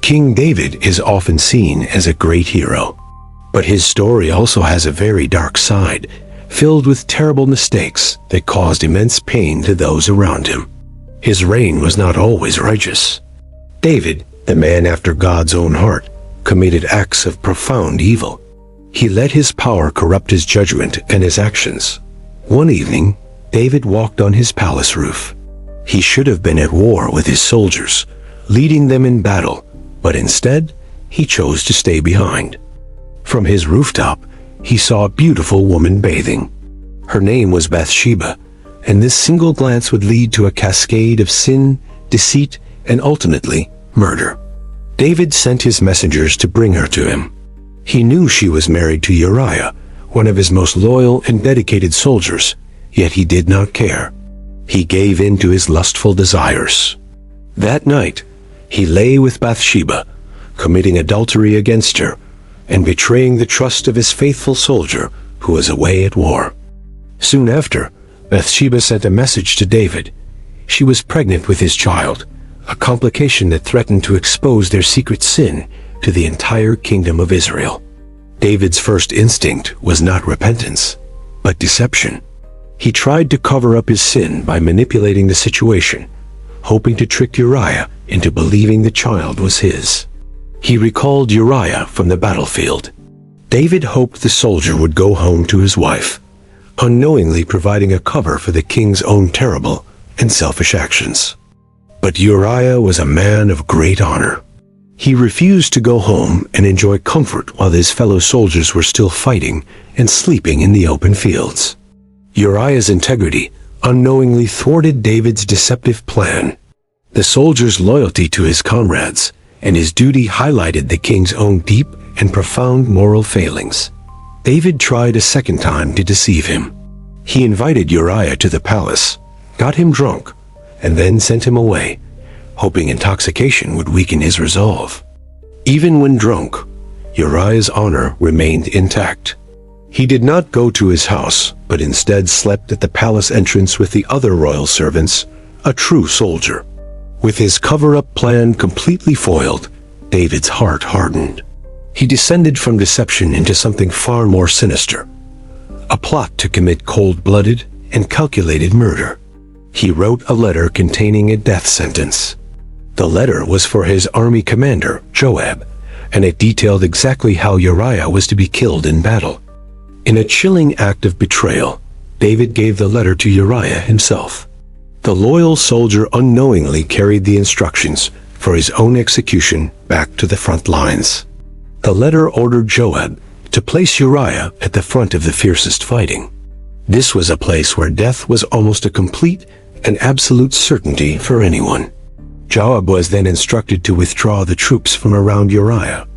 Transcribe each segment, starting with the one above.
King David is often seen as a great hero, but his story also has a very dark side, filled with terrible mistakes that caused immense pain to those around him. His reign was not always righteous. David, the man after God's own heart, committed acts of profound evil. He let his power corrupt his judgment and his actions. One evening, David walked on his palace roof. He should have been at war with his soldiers, leading them in battle, but instead, he chose to stay behind. From his rooftop, he saw a beautiful woman bathing. Her name was Bathsheba, and this single glance would lead to a cascade of sin, deceit, and ultimately, murder. David sent his messengers to bring her to him. He knew she was married to Uriah, one of his most loyal and dedicated soldiers, yet he did not care. He gave in to his lustful desires. That night, he lay with Bathsheba, committing adultery against her, and betraying the trust of his faithful soldier who was away at war. Soon after, Bathsheba sent a message to David. She was pregnant with his child, a complication that threatened to expose their secret sin to the entire kingdom of Israel. David's first instinct was not repentance, but deception. He tried to cover up his sin by manipulating the situation, hoping to trick Uriah into believing the child was his. He recalled Uriah from the battlefield. David hoped the soldier would go home to his wife, unknowingly providing a cover for the king's own terrible and selfish actions. But Uriah was a man of great honor. He refused to go home and enjoy comfort while his fellow soldiers were still fighting and sleeping in the open fields. Uriah's integrity unknowingly thwarted David's deceptive plan. The soldier's loyalty to his comrades and his duty highlighted the king's own deep and profound moral failings. David tried a second time to deceive him. He invited Uriah to the palace, got him drunk, and then sent him away, hoping intoxication would weaken his resolve. Even when drunk, Uriah's honor remained intact. He did not go to his house, but instead slept at the palace entrance with the other royal servants, a true soldier. With his cover-up plan completely foiled, David's heart hardened. He descended from deception into something far more sinister, a plot to commit cold-blooded and calculated murder. He wrote a letter containing a death sentence. The letter was for his army commander, Joab, and it detailed exactly how Uriah was to be killed in battle. In a chilling act of betrayal, David gave the letter to Uriah himself. The loyal soldier unknowingly carried the instructions for his own execution back to the front lines. The letter ordered Joab to place Uriah at the front of the fiercest fighting. This was a place where death was almost a complete and absolute certainty for anyone. Joab was then instructed to withdraw the troops from around Uriah.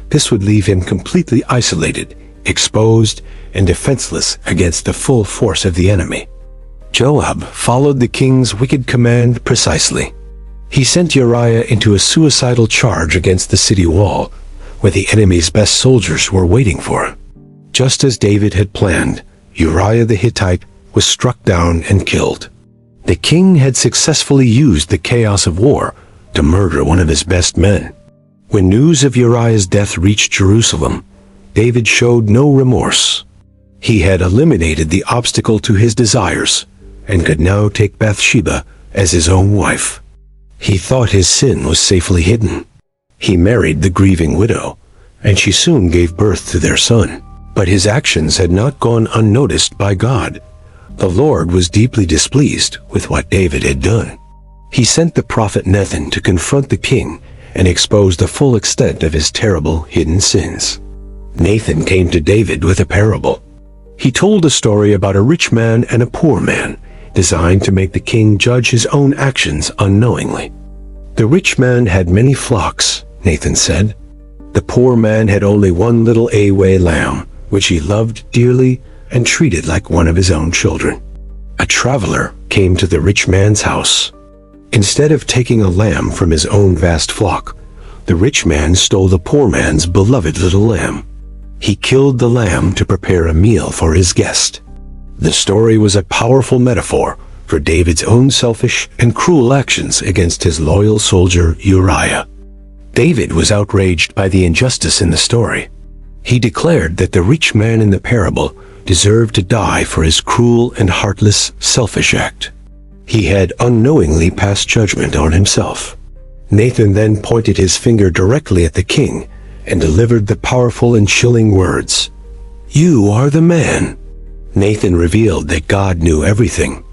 This would leave him completely isolated, exposed, and defenseless against the full force of the enemy. Joab followed the king's wicked command precisely. He sent Uriah into a suicidal charge against the city wall, where the enemy's best soldiers were waiting for him. Just as David had planned, Uriah the Hittite was struck down and killed. The king had successfully used the chaos of war to murder one of his best men. When news of Uriah's death reached Jerusalem, David showed no remorse. He had eliminated the obstacle to his desires and could now take Bathsheba as his own wife. He thought his sin was safely hidden. He married the grieving widow, and she soon gave birth to their son. But his actions had not gone unnoticed by God. The Lord was deeply displeased with what David had done. He sent the prophet Nathan to confront the king and expose the full extent of his terrible hidden sins. Nathan came to David with a parable. He told a story about a rich man and a poor man, designed to make the king judge his own actions unknowingly. The rich man had many flocks, Nathan said. The poor man had only one little away lamb, which he loved dearly and treated like one of his own children. A traveler came to the rich man's house. Instead of taking a lamb from his own vast flock, the rich man stole the poor man's beloved little lamb. He killed the lamb to prepare a meal for his guest. The story was a powerful metaphor for David's own selfish and cruel actions against his loyal soldier Uriah. David was outraged by the injustice in the story. He declared that the rich man in the parable deserved to die for his cruel and heartless, selfish act. He had unknowingly passed judgment on himself. Nathan then pointed his finger directly at the king and delivered the powerful and chilling words, "You are the man." Nathan revealed that God knew everything.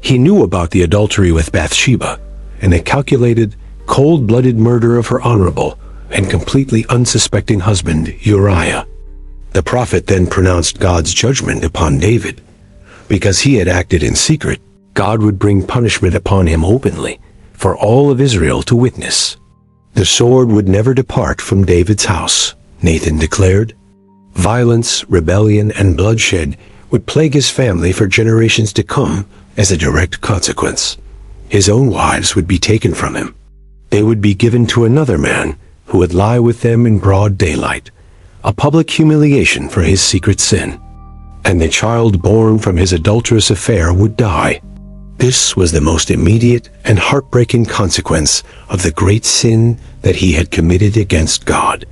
He knew about the adultery with Bathsheba and the calculated, cold-blooded murder of her honorable and completely unsuspecting husband, Uriah. The prophet then pronounced God's judgment upon David. Because he had acted in secret, God would bring punishment upon him openly, for all of Israel to witness. The sword would never depart from David's house, Nathan declared. Violence, rebellion, and bloodshed would plague his family for generations to come as a direct consequence. His own wives would be taken from him. They would be given to another man who would lie with them in broad daylight, a public humiliation for his secret sin. And the child born from his adulterous affair would die. This was the most immediate and heartbreaking consequence of the great sin that he had committed against God.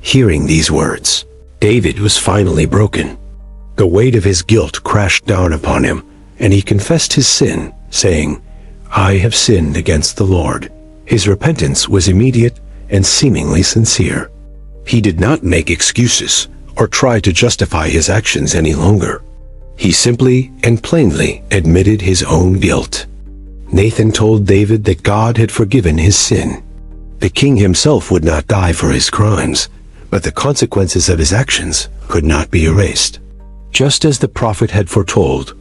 Hearing these words, David was finally broken. The weight of his guilt crashed down upon him, and he confessed his sin, saying, "I have sinned against the Lord." His repentance was immediate and seemingly sincere. He did not make excuses or try to justify his actions any longer. He simply and plainly admitted his own guilt. Nathan told David that God had forgiven his sin. The king himself would not die for his crimes, but the consequences of his actions could not be erased. Just as the prophet had foretold,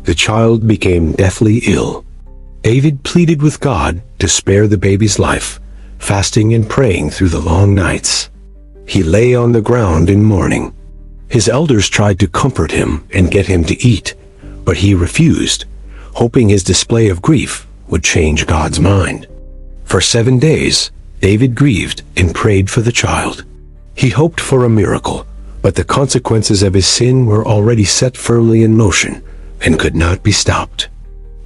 the child became deathly ill. David pleaded with God to spare the baby's life, fasting and praying through the long nights. He lay on the ground in mourning. His elders tried to comfort him and get him to eat, but he refused, hoping his display of grief would change God's mind. For 7 days, David grieved and prayed for the child. He hoped for a miracle, but the consequences of his sin were already set firmly in motion and could not be stopped.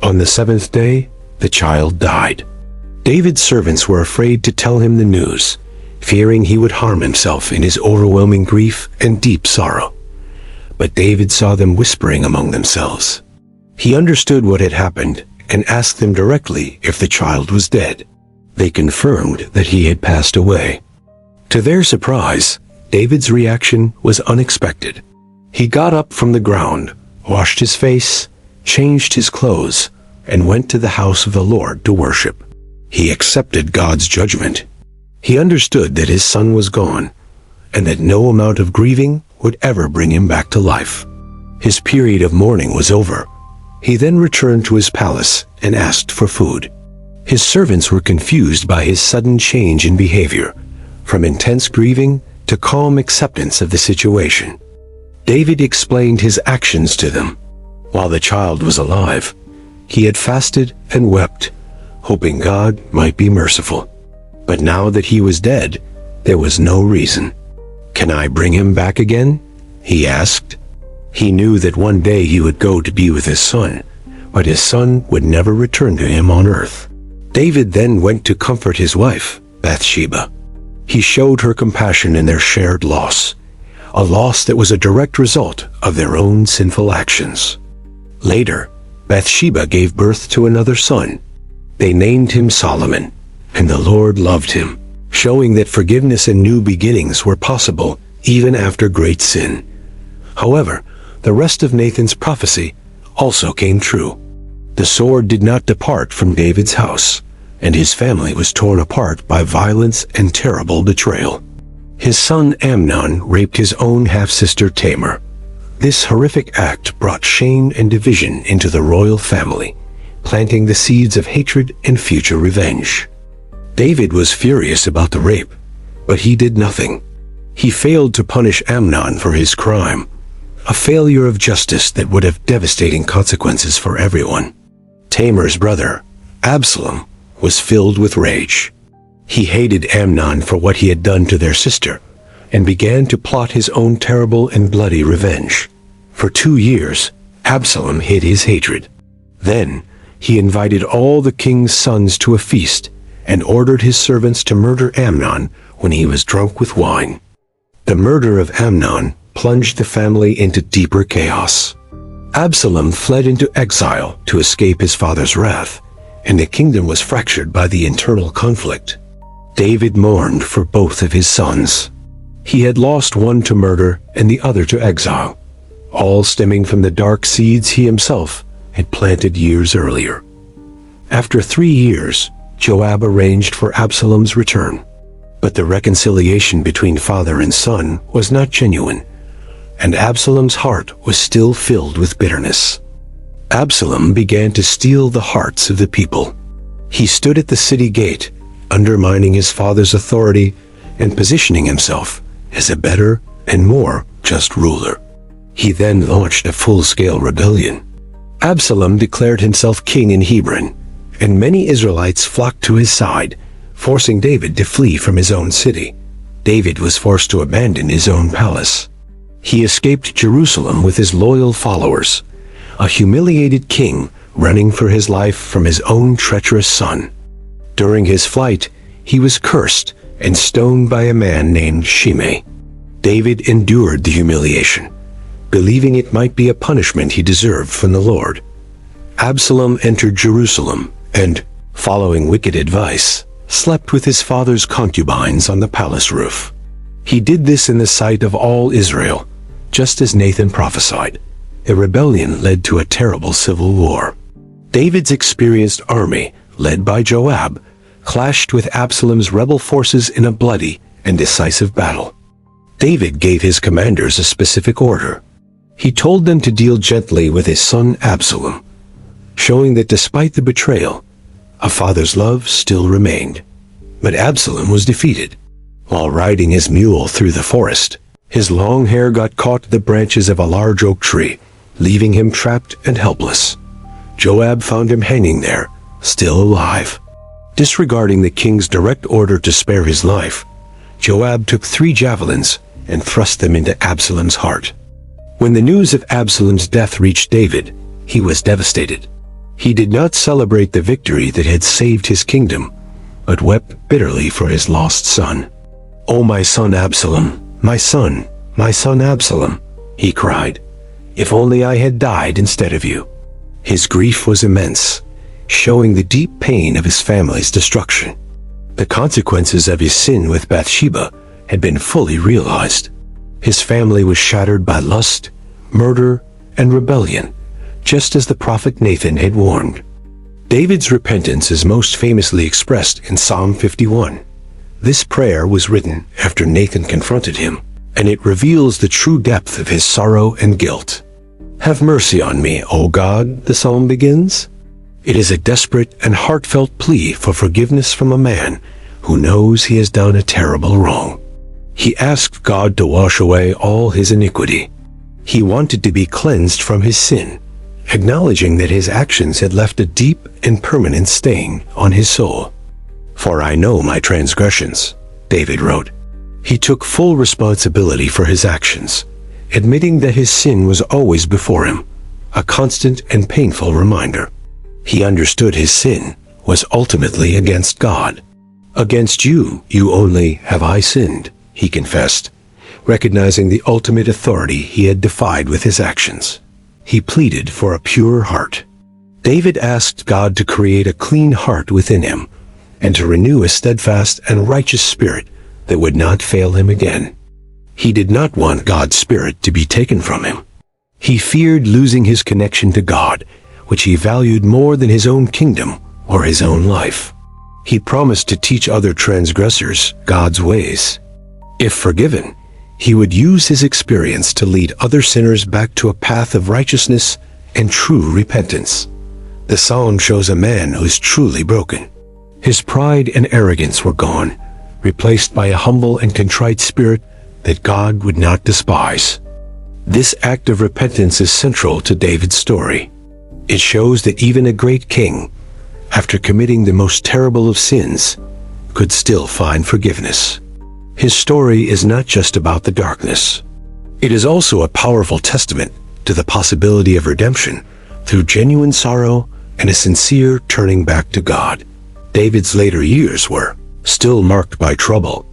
On the 7th day, the child died. David's servants were afraid to tell him the news, fearing he would harm himself in his overwhelming grief and deep sorrow. But David saw them whispering among themselves. He understood what had happened and asked them directly if the child was dead. They confirmed that he had passed away. To their surprise, David's reaction was unexpected. He got up from the ground, washed his face, changed his clothes, and went to the house of the Lord to worship. He accepted God's judgment. He understood that his son was gone, and that no amount of grieving would ever bring him back to life. His period of mourning was over. He then returned to his palace and asked for food. His servants were confused by his sudden change in behavior, from intense grieving to calm acceptance of the situation. David explained his actions to them. While the child was alive, he had fasted and wept, hoping God might be merciful. But now that he was dead, there was no reason. "Can I bring him back again?" he asked. He knew that one day he would go to be with his son, but his son would never return to him on earth. David then went to comfort his wife, Bathsheba. He showed her compassion in their shared loss, a loss that was a direct result of their own sinful actions. Later, Bathsheba gave birth to another son. They named him Solomon, and the Lord loved him, showing that forgiveness and new beginnings were possible even after great sin. However, the rest of Nathan's prophecy also came true. The sword did not depart from David's house, and his family was torn apart by violence and terrible betrayal. His son Amnon raped his own half-sister Tamar. This horrific act brought shame and division into the royal family, planting the seeds of hatred and future revenge. David was furious about the rape, but he did nothing. He failed to punish Amnon for his crime, a failure of justice that would have devastating consequences for everyone. Tamar's brother, Absalom, was filled with rage. He hated Amnon for what he had done to their sister, and began to plot his own terrible and bloody revenge. For 2 years, Absalom hid his hatred. Then, he invited all the king's sons to a feast, and ordered his servants to murder Amnon when he was drunk with wine. The murder of Amnon plunged the family into deeper chaos. Absalom fled into exile to escape his father's wrath, and the kingdom was fractured by the internal conflict. David mourned for both of his sons. He had lost one to murder and the other to exile, all stemming from the dark seeds he himself had planted years earlier. After 3 years, Joab arranged for Absalom's return. But the reconciliation between father and son was not genuine, and Absalom's heart was still filled with bitterness. Absalom began to steal the hearts of the people. He stood at the city gate, undermining his father's authority and positioning himself as a better and more just ruler. He then launched a full-scale rebellion. Absalom declared himself king in Hebron, and many Israelites flocked to his side, forcing David to flee from his own city. David was forced to abandon his own palace. He escaped Jerusalem with his loyal followers, a humiliated king running for his life from his own treacherous son. During his flight, he was cursed and stoned by a man named Shimei. David endured the humiliation, believing it might be a punishment he deserved from the Lord. Absalom entered Jerusalem and, following wicked advice, slept with his father's concubines on the palace roof. He did this in the sight of all Israel, just as Nathan prophesied. A rebellion led to a terrible civil war. David's experienced army, led by Joab, clashed with Absalom's rebel forces in a bloody and decisive battle. David gave his commanders a specific order. He told them to deal gently with his son Absalom, showing that despite the betrayal, a father's love still remained. But Absalom was defeated. While riding his mule through the forest, his long hair got caught in the branches of a large oak tree, leaving him trapped and helpless. Joab found him hanging there, still alive. Disregarding the king's direct order to spare his life, Joab took 3 javelins and thrust them into Absalom's heart. When the news of Absalom's death reached David, he was devastated. He did not celebrate the victory that had saved his kingdom, but wept bitterly for his lost son. "Oh, my son Absalom, my son Absalom," he cried. "If only I had died instead of you." His grief was immense, showing the deep pain of his family's destruction. The consequences of his sin with Bathsheba had been fully realized. His family was shattered by lust, murder, and rebellion, just as the prophet Nathan had warned. David's repentance is most famously expressed in Psalm 51. This prayer was written after Nathan confronted him, and it reveals the true depth of his sorrow and guilt. "Have mercy on me, O God," the psalm begins. It is a desperate and heartfelt plea for forgiveness from a man who knows he has done a terrible wrong. He asked God to wash away all his iniquity. He wanted to be cleansed from his sin, acknowledging that his actions had left a deep and permanent stain on his soul. "For I know my transgressions," David wrote. He took full responsibility for his actions, admitting that his sin was always before him, a constant and painful reminder. He understood his sin was ultimately against God. "Against you only have I sinned," he confessed, recognizing the ultimate authority he had defied with his actions. He pleaded for a pure heart. David asked God to create a clean heart within him and to renew a steadfast and righteous spirit that would not fail him again. He did not want God's spirit to be taken from him. He feared losing his connection to God, which he valued more than his own kingdom or his own life. He promised to teach other transgressors God's ways. If forgiven, he would use his experience to lead other sinners back to a path of righteousness and true repentance. The psalm shows a man who is truly broken. His pride and arrogance were gone, replaced by a humble and contrite spirit that God would not despise. This act of repentance is central to David's story. It shows that even a great king, after committing the most terrible of sins, could still find forgiveness. His story is not just about the darkness. It is also a powerful testament to the possibility of redemption through genuine sorrow and a sincere turning back to God. David's later years were still marked by trouble.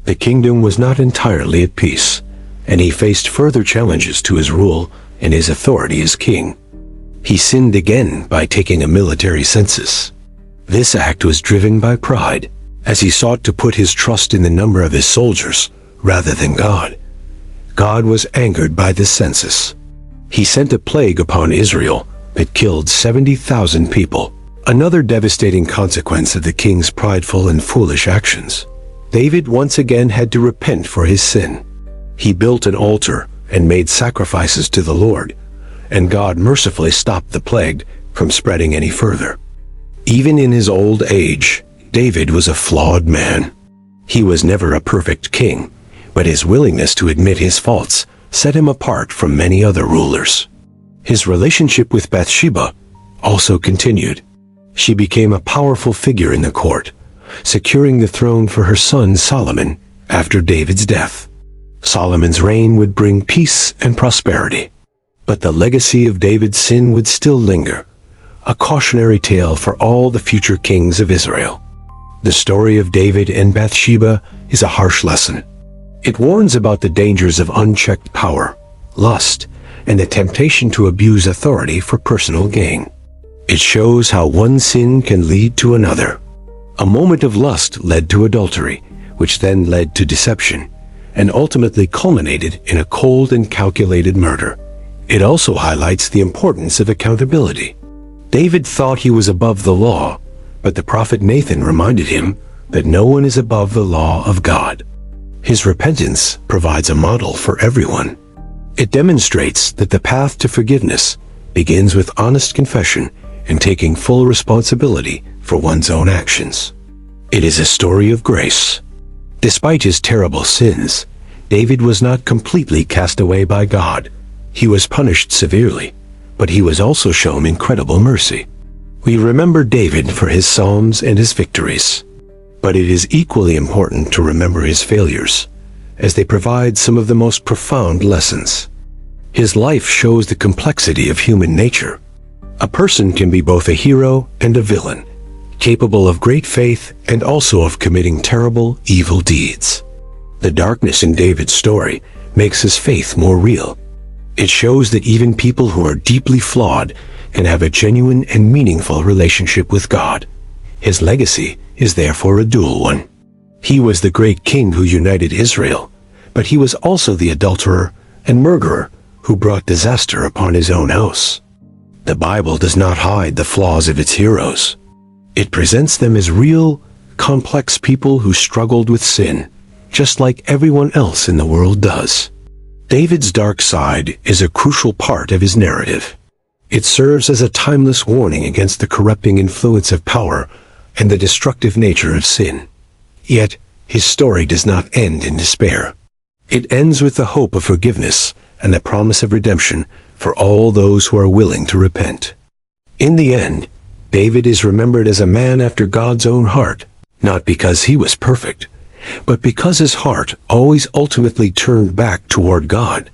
The kingdom was not entirely at peace, and he faced further challenges to his rule and his authority as king. He sinned again by taking a military census. This act was driven by pride, as he sought to put his trust in the number of his soldiers rather than God. God was angered by this census. He sent a plague upon Israel that killed 70,000 people, another devastating consequence of the king's prideful and foolish actions. David once again had to repent for his sin. He built an altar and made sacrifices to the Lord, and God mercifully stopped the plague from spreading any further. Even in his old age, David was a flawed man. He was never a perfect king, but his willingness to admit his faults set him apart from many other rulers. His relationship with Bathsheba also continued. She became a powerful figure in the court, securing the throne for her son Solomon after David's death. Solomon's reign would bring peace and prosperity, but the legacy of David's sin would still linger, a cautionary tale for all the future kings of Israel. The story of David and Bathsheba is a harsh lesson. It warns about the dangers of unchecked power, lust, and the temptation to abuse authority for personal gain. It shows how one sin can lead to another. A moment of lust led to adultery, which then led to deception, and ultimately culminated in a cold and calculated murder. It also highlights the importance of accountability. David thought he was above the law, but the prophet Nathan reminded him that no one is above the law of God. His repentance provides a model for everyone. It demonstrates that the path to forgiveness begins with honest confession and taking full responsibility for one's own actions. It is a story of grace. Despite his terrible sins, David was not completely cast away by God. He was punished severely, but he was also shown incredible mercy. We remember David for his psalms and his victories, but it is equally important to remember his failures, as they provide some of the most profound lessons. His life shows the complexity of human nature. A person can be both a hero and a villain, capable of great faith and also of committing terrible, evil deeds. The darkness in David's story makes his faith more real. It shows that even people who are deeply flawed can have a genuine and meaningful relationship with God. His legacy is therefore a dual one. He was the great king who united Israel, but he was also the adulterer and murderer who brought disaster upon his own house. The Bible does not hide the flaws of its heroes. It presents them as real, complex people who struggled with sin, just like everyone else in the world does. David's dark side is a crucial part of his narrative. It serves as a timeless warning against the corrupting influence of power and the destructive nature of sin. Yet, his story does not end in despair. It ends with the hope of forgiveness and the promise of redemption for all those who are willing to repent. In the end, David is remembered as a man after God's own heart, not because he was perfect, but because his heart always ultimately turned back toward God.